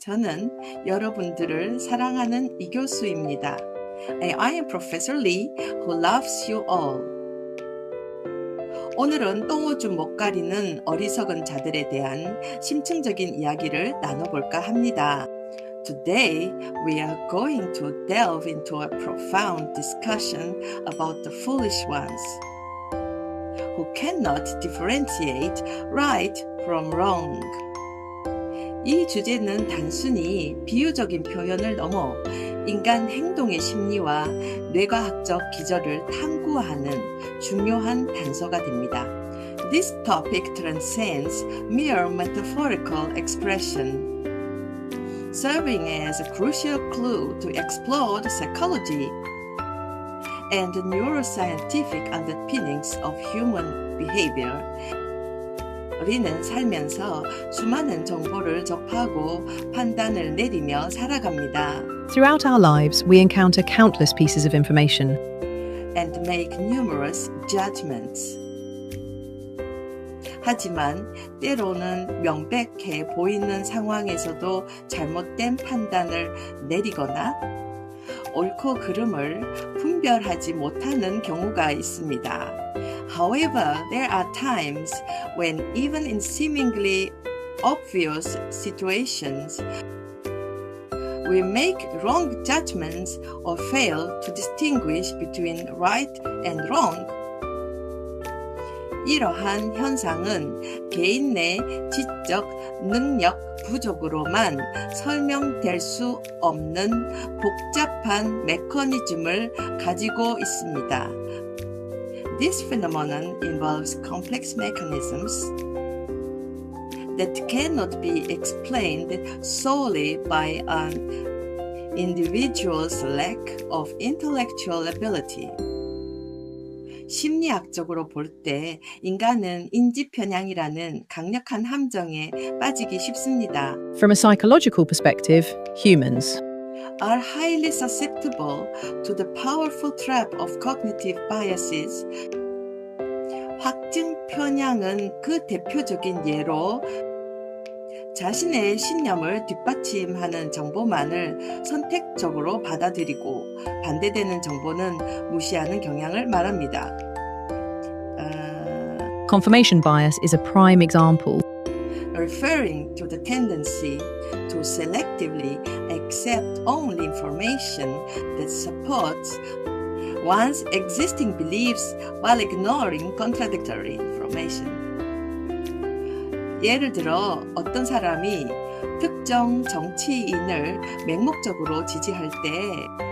저는 여러분들을 사랑하는 이교수입니다. I am Professor Lee, who loves you all. 오늘은 똥오줌 못 가리는 어리석은 자들에 대한 심층적인 이야기를 나눠볼까 합니다. Today, we are going to delve into a profound discussion about the foolish ones, who cannot differentiate right from wrong. 이 주제는 단순히 비유적인 표현을 넘어 인간 행동의 심리와 뇌과학적 기저를 탐구하는 중요한 단서가 됩니다. This topic transcends mere metaphorical expression, serving as a crucial clue to explore the psychology and the neuroscientific underpinnings of human behavior. 우리는 살면서 수많은 정보를 접하고 판단을 내리며 살아갑니다. Throughout our lives, we encounter countless pieces of information and make numerous judgments. 하지만 때로는 명백해 보이는 상황에서도 잘못된 판단을 내리거나 옳고 그름을 분별하지 못하는 경우가 있습니다. However, there are times when even in seemingly obvious situations, we make wrong judgments or fail to distinguish between right and wrong. 이러한 현상은 개인 내 지적 능력 부족으로만 설명될 수 없는 복잡한 메커니즘을 가지고 있습니다. This phenomenon involves complex mechanisms that cannot be explained solely by an individual's lack of intellectual ability. 심리학적으로 볼 때 인간은 인지편향이라는 강력한 함정에 빠지기 쉽습니다. From a psychological perspective, humans are highly susceptible to the powerful trap of cognitive biases. 확증 편향은 그 대표적인 예로 자신의 신념을 뒷받침하는 정보만을 선택적으로 받아들이고 반대되는 정보는 무시하는 경향을 말합니다. Confirmation bias is a prime example. Referring to the tendency to selectively accept only information that supports one's existing beliefs while ignoring contradictory information. 예를 들어 어떤 사람이 특정 정치인을 맹목적으로 지지할 때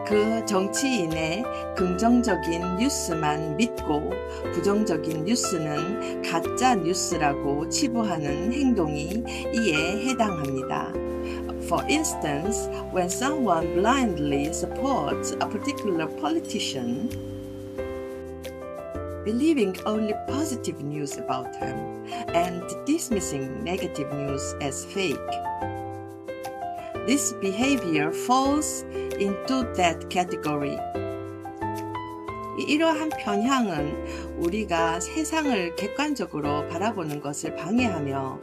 그 정치인의 긍정적인 뉴스만 믿고 부정적인 뉴스는 가짜 뉴스라고 치부하는 행동이 이에 해당합니다. For instance, when someone blindly supports a particular politician, believing only positive news about him and dismissing negative news as fake. This behavior falls into that category. 이러한 편향은 우리가 세상을 객관적으로 바라보는 것을 방해하며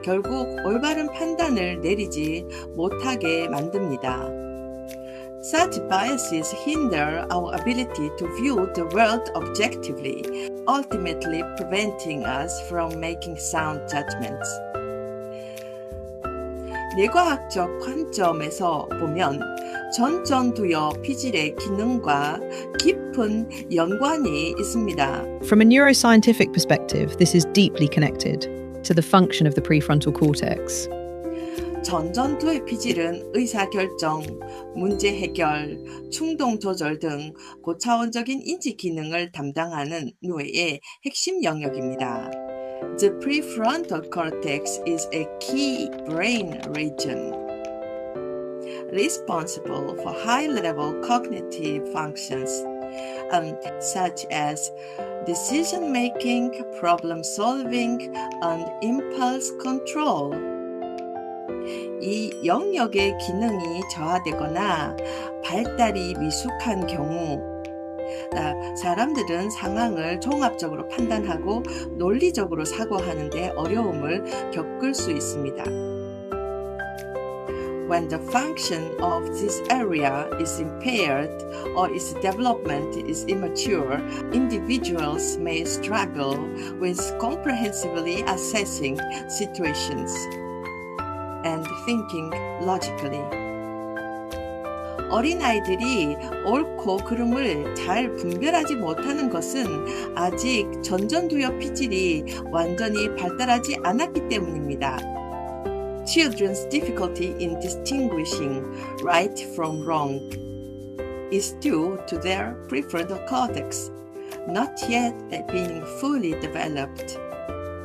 결국 올바른 판단을 내리지 못하게 만듭니다. Such biases hinder our ability to view the world objectively, ultimately preventing us from making sound judgments. 뇌과학적 관점에서 보면 전전두엽 피질의 기능과 깊은 연관이 있습니다. From a neuroscientific perspective, this is deeply connected to the function of the prefrontal cortex. 전전두엽 피질은 의사결정, 문제 해결, 충동 조절 등 고차원적인 인지 기능을 담당하는 뇌의 핵심 영역입니다. The prefrontal cortex is a key brain region responsible for high-level cognitive functions, such as decision-making, problem-solving, and impulse control. 이 영역의 기능이 저하되거나 발달이 미숙한 경우 사람들은 상황을 종합적으로 판단하고 논리적으로 사고하는 데 어려움을 겪을 수 있습니다. when the function of this area is impaired or its development is immature, individuals may struggle with comprehensively assessing situations and thinking logically. 어린아이들이 옳고 그름을 잘 분별하지 못하는 것은 아직 전전두엽 피질이 완전히 발달하지 않았기 때문입니다. Children's difficulty in distinguishing right from wrong is due to their prefrontal cortex, not yet being fully developed.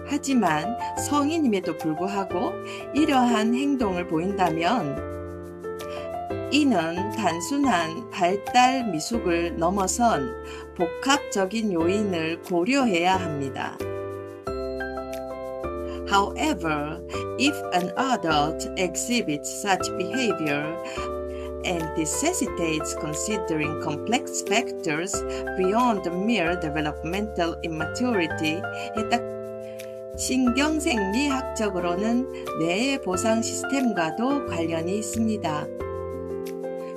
하지만 성인임에도 불구하고 이러한 행동을 보인다면 이는 단순한 발달 미숙을 넘어선 복합적인 요인을 고려해야 합니다. However, if an adult exhibits such behavior and necessitates considering complex factors beyond mere developmental immaturity, 신경생리학적으로는 뇌의 보상 시스템과도 관련이 있습니다.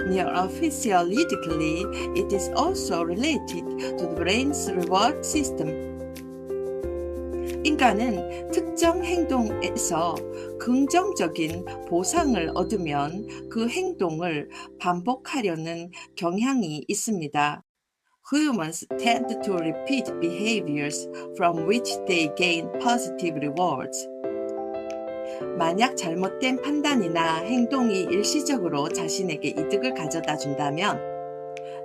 Neurophysiologically, it is also related to the brain's reward system. 인간은 특정 행동에서 긍정적인 보상을 얻으면 그 행동을 반복하려는 경향이 있습니다. Humans tend to repeat behaviors from which they gain positive rewards. 만약 잘못된 판단이나 행동이 일시적으로 자신에게 이득을 가져다 준다면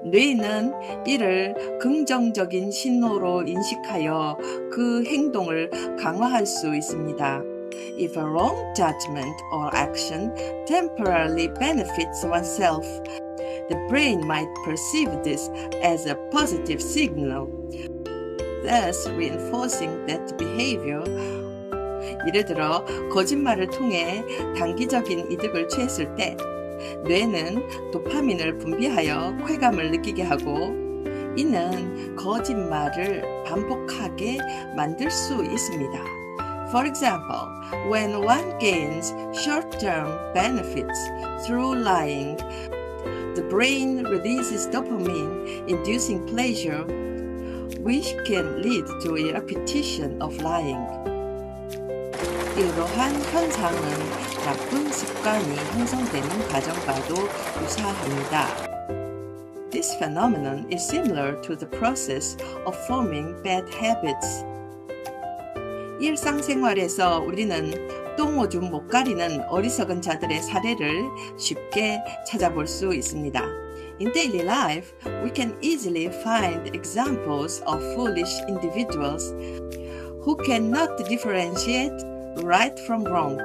뇌는 이를 긍정적인 신호로 인식하여 그 행동을 강화할 수 있습니다. If a wrong judgment or action temporarily benefits oneself, the brain might perceive this as a positive signal, thus reinforcing that behavior. 예를 들어 거짓말을 통해 단기적인 이득을 취했을 때 뇌는 도파민을 분비하여 쾌감을 느끼게 하고 이는 거짓말을 반복하게 만들 수 있습니다. For example, when one gains short-term benefits through lying, the brain releases dopamine, inducing pleasure, which can lead to a repetition of lying. 이러한 현상은 나쁜 습관이 형성되는 과정과도 유사합니다. This phenomenon is similar to the process of forming bad habits. 일상생활에서 우리는 똥오줌 못 가리는 어리석은 자들의 사례를 쉽게 찾아볼 수 있습니다. In daily life, we can easily find examples of foolish individuals who cannot differentiate right from wrong.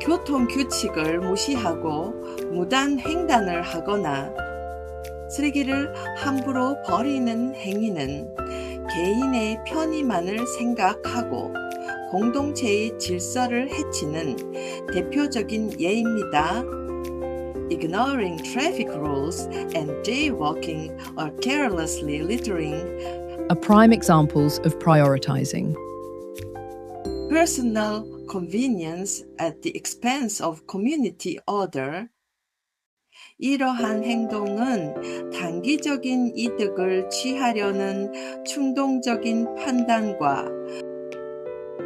교통 규칙을 무시하고 무단 횡단을 하거나 쓰레기를 함부로 버리는 행위는 개인의 편의만을 생각하고 공동체의 질서를 해치는 대표적인 예입니다. Ignoring traffic rules and jaywalking or carelessly littering are prime examples of prioritizing. Personal convenience at the expense of community order. 이러한 행동은 단기적인 이득을 취하려는 충동적인 판단과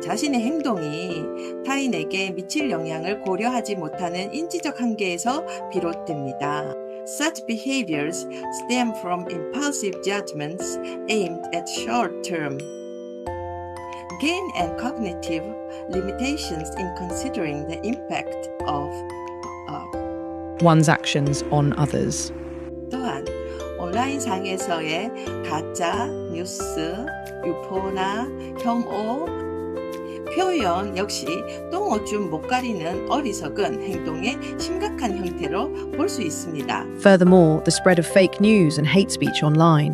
자신의 행동이 타인에게 미칠 영향을 고려하지 못하는 인지적 한계에서 비롯됩니다. Such behaviors stem from impulsive judgments aimed at short-term gain and cognitive limitations in considering the impact of one's actions on others. 또한 온라인상에서의 가짜 뉴스, 유포나 혐오, 표현 역시 똥오줌 못 가리는 어리석은 행동의 심각한 형태로 볼 수 있습니다. Furthermore, the spread of fake news and hate speech online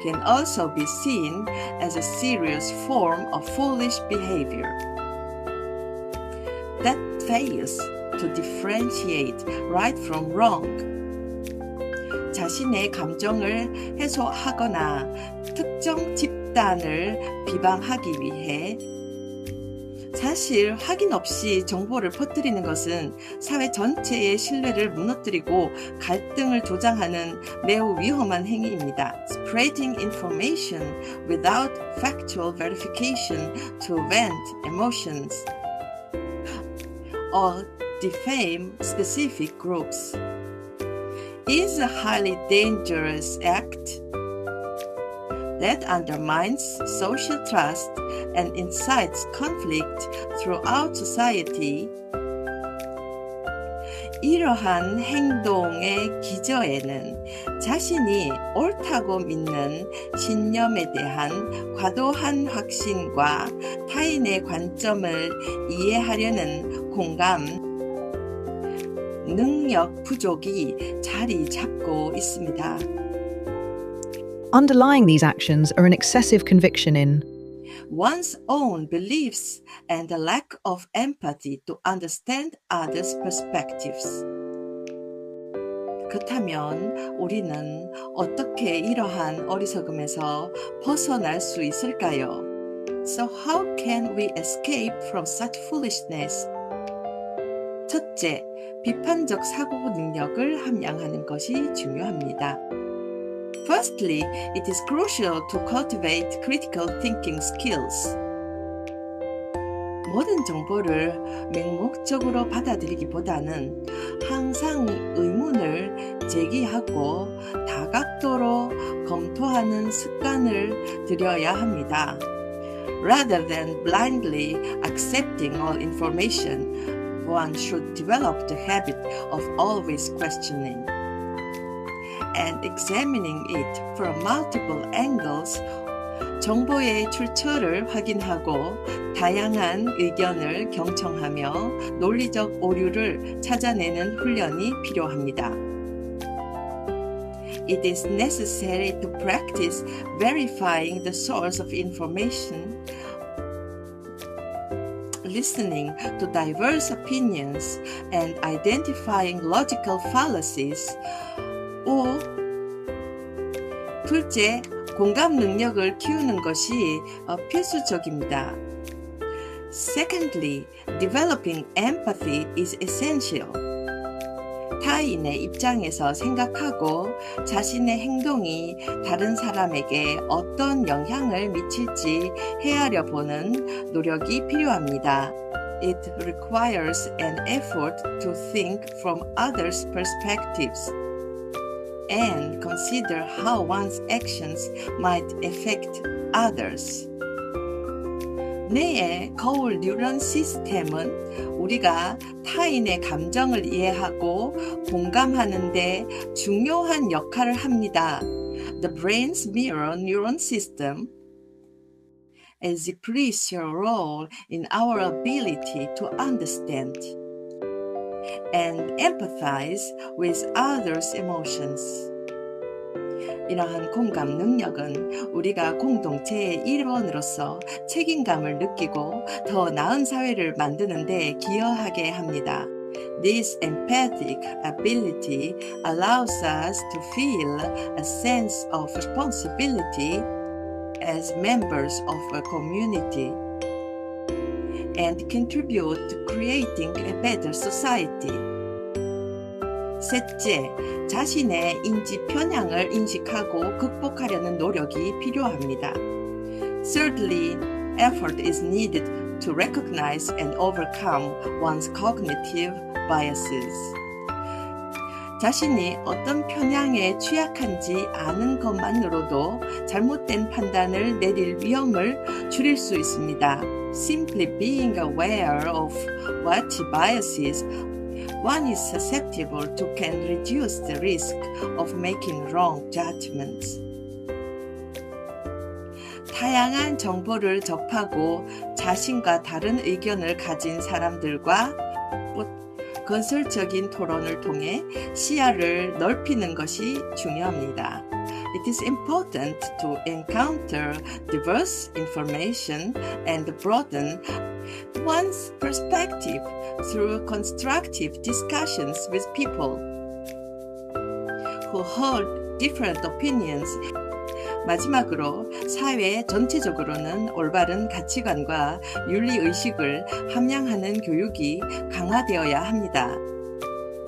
can also be seen as a serious form of foolish behavior that fails to differentiate right from wrong. 자신의 감정을 해소하거나 특정 집단을 비방하기 위해 사실 확인 없이 정보를 퍼뜨리는 것은 사회 전체의 신뢰를 무너뜨리고 갈등을 조장하는 매우 위험한 행위입니다. Spreading information without factual verification to vent emotions or defame specific groups is a highly dangerous act that undermines social trust and incites conflict throughout society. 이러한 행동의 기저에는 자신이 옳다고 믿는 신념에 대한 과도한 확신과 타인의 관점을 이해하려는 공감, 능력 부족이 자리 잡고 있습니다. Underlying these actions are an excessive conviction in one's own beliefs and a lack of empathy to understand others' perspectives. 그렇다면 우리는 어떻게 이러한 어리석음에서 벗어날 수 있을까요? So how can we escape from such foolishness? 첫째, 비판적 사고 능력을 함양하는 것이 중요합니다. Firstly, it is crucial to cultivate critical thinking skills. 모든 정보를 맹목적으로 받아들이기보다는 항상 의문을 제기하고 다각도로 검토하는 습관을 들여야 합니다. Rather than blindly accepting all information, one should develop the habit of always questioning and examining it from multiple angles. 정보의 출처를 확인하고 다양한 의견을 경청하며 논리적 오류를 찾아내는 훈련이 필요합니다. It is necessary to practice verifying the source of information, listening to diverse opinions, and identifying logical fallacies. 둘째, 공감 능력을 키우는 것이 필수적입니다. Secondly, developing empathy is essential. 타인의 입장에서 생각하고 자신의 행동이 다른 사람에게 어떤 영향을 미칠지 헤아려 보는 노력이 필요합니다. It requires an effort to think from others' perspectives and consider how one's actions might affect others. 뇌의 거울 뉴런 시스템은 우리가 타인의 감정을 이해하고 공감하는 데 중요한 역할을 합니다. The brain's mirror neuron system is a crucial role in our ability to understand and empathize with others' emotions. 이러한 공감 능력은 우리가 공동체의 일원으로서 책임감을 느끼고 더 나은 사회를 만드는 데 기여하게 합니다. This empathic ability allows us to feel a sense of responsibility as members of a community and contribute to creating a better society. 셋째, 자신의 인지 편향을 인식하고 극복하려는 노력이 필요합니다. Thirdly, effort is needed to recognize and overcome one's cognitive biases. 자신이 어떤 편향에 취약한지 아는 것만으로도 잘못된 판단을 내릴 위험을 줄일 수 있습니다. Simply being aware of what biases one is susceptible to can reduce the risk of making wrong judgments. 다양한 정보를 접하고 자신과 다른 의견을 가진 사람들과 건설적인 토론을 통해 시야를 넓히는 것이 중요합니다. It is important to encounter diverse information and broaden one's perspective through constructive discussions with people who hold different opinions 마지막으로 사회 전체적으로는 올바른 가치관과 윤리의식을 함양하는 교육이 강화되어야 합니다.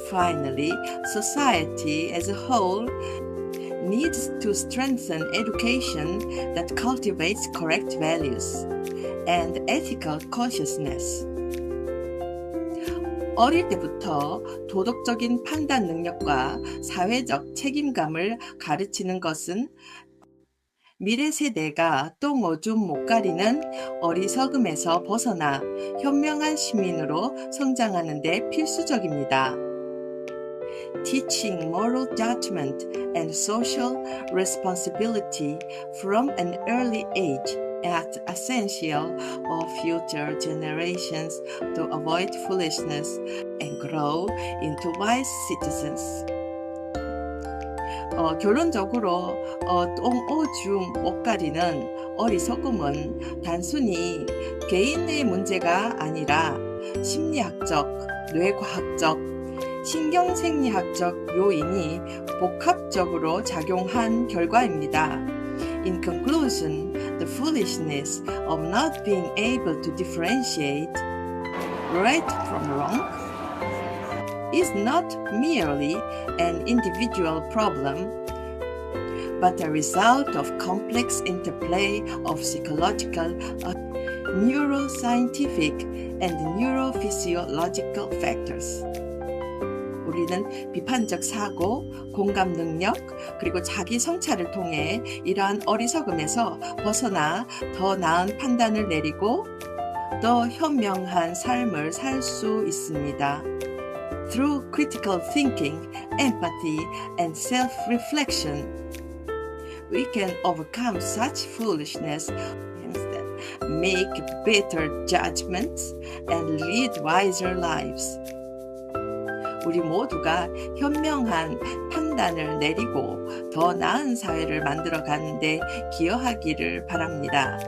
Finally, society as a whole needs to strengthen education that cultivates correct values and ethical consciousness. 어릴 때부터 도덕적인 판단 능력과 사회적 책임감을 가르치는 것은 미래 세대가 똥 오줌 못 가리는 어리석음에서 벗어나 현명한 시민으로 성장하는 데 필수적입니다. Teaching moral judgment and social responsibility from an early age is essential for future generations to avoid foolishness and grow into wise citizens. 결론적으로 똥, 오줌, 못 가리는 어리석음은 단순히 개인의 문제가 아니라 심리학적, 뇌과학적, 신경생리학적 요인이 복합적으로 작용한 결과입니다. In conclusion, the foolishness of not being able to differentiate right from wrong is not merely an individual problem, but a result of complex interplay of psychological, neuroscientific, and neurophysiological factors. 우리는 비판적 사고, 공감 능력, 그리고 자기 성찰을 통해 이러한 어리석음에서 벗어나 더 나은 판단을 내리고 더 현명한 삶을 살 수 있습니다. Through critical thinking, empathy, and self-reflection, we can overcome such foolishness, make better judgments, and lead wiser lives. 우리 모두가 현명한 판단을 내리고 더 나은 사회를 만들어가는데 기여하기를 바랍니다.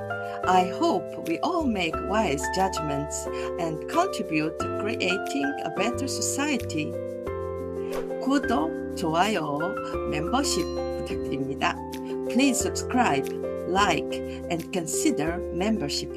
I hope we all make wise judgments and contribute to creating a better society. 구독, 좋아요, 멤버십 부탁드립니다. Please subscribe, like, and consider membership.